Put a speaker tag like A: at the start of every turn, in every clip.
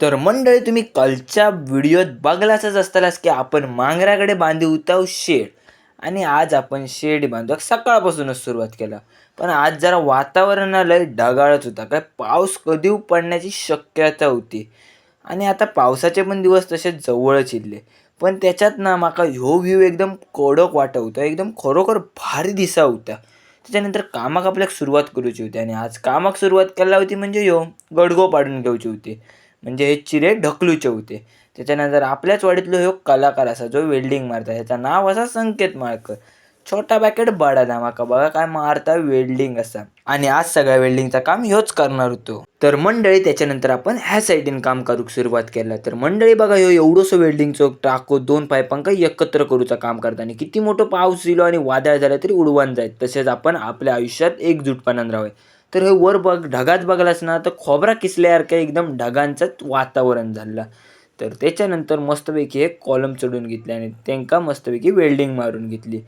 A: तर मंडळी तुम्ही कालच्या व्हिडिओत बघलाच असतालाच की आपण मांगराकडे बांधी होता शेड आणि आज आपण शेड बांधू सकाळपासूनच सुरुवात केला. पण आज जरा वातावरण लय ढगाळच होता, काय पाऊस कधी पडण्याची शक्यता होती आणि आता पावसाचे पण दिवस तसे जवळच इल्ले. पण त्याच्यात ना माका ह्यो व्ह्यू एकदम कडक वाटत होता, एकदम खरोखर भारी दिसा होता. त्याच्यानंतर कामाक आपल्याक सुरुवात करूची होती आणि आज कामाक सुरुवात केला होती म्हणजे ह्यो गडगो पाडून घेऊची होती, म्हणजे हे चिरे ढकलूचे होते. त्याच्यानंतर आपल्याच वाडीतलो ह्यो कलाकार असा जो वेल्डिंग मारता, ह्याचं नाव असा संकेत माळकर. छोटा पॅकेट बडा धमाका, बघा काय मारता वेल्डिंग असा. आणि आज सगळ्या वेल्डिंगचं काम ह्योच करणार होतो. तर मंडळी त्याच्यानंतर आपण ह्या साईडीन काम करूक सुरुवात केला. तर मंडळी बघा ह्यो एवढंसं वेल्डिंगचं टाको 2 पायपांका एकत्र करूचं काम करताना किती मोठं पाऊस इलो आणि वादळ झालं तरी उडवान जायत. तसेच आपण आपल्या आयुष्यात एकजूटपणानं राहावे. तर हे वर बघ ढगात बघलास ना तर खोबरा किसल्यासारखं एकदम ढगांचंच वातावरण झालं. तर त्याच्यानंतर मस्तपैकी एक कॉलम चढून घेतले आणि त्यांका मस्तपैकी वेल्डिंग मारून घेतली.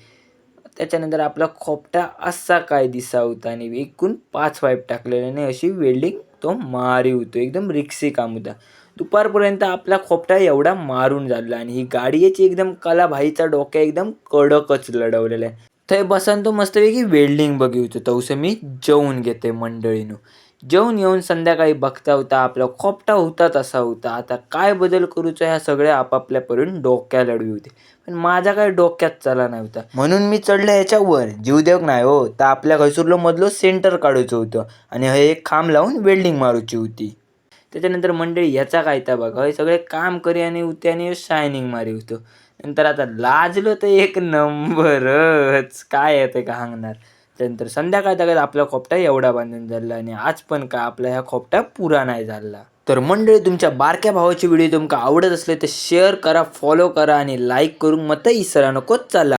A: त्याच्यानंतर आपला खोपटा असा काय दिसा होता आणि एकूण 5 पाईप टाकलेले आणि अशी वेल्डिंग तो मारी होतो. एकदम रिक्सी काम होता. दुपारपर्यंत आपला खोपटा एवढा मारून झाला आणि ही गाडीची एकदम कलाभाईचा डोक्या एकदम कडकच लढवलेला आहे. थंय बसान तो मस्तपैकी वेल्डिंग बघी होतो. तवसं मी जेवून घेते मंडळीनं. जेवून येऊन संध्याकाळी बघता होता आपला खोपटा होता तसा होता. आता काय बदल करूचा ह्या सगळ्या आपापल्यापर्यंत डोक्या लढवी होते. पण माझ्या काय डोक्यात चला नव्हता. म्हणून मी चढलं ह्याच्यावर. जीव देऊक नाही हो, तर आपल्या घसुरलो मधलो सेंटर काढायचं होतं आणि हे एक खांब लावून वेल्डिंग मारूची होती. त्याच्यानंतर मंडळी ह्याचा काय तर बघा, हे सगळे काम करी आणि होते आणि शायनिंग मारी होतं. नंतर आता लाजलो तर एक नंबरच काय येते का सांगणार. त्यानंतर संध्याकाळ तक आपला खोपटा एवढा बांधून झाला आणि आज पण का आपला ह्या खोपटा पुरा नाही झाला. तर मंडळी तुमच्या बारक्या भावाची व्हिडिओ तुमका आवडत असले तर शेअर करा, फॉलो करा आणि लाईक करून मत इसरा नकोच चालला.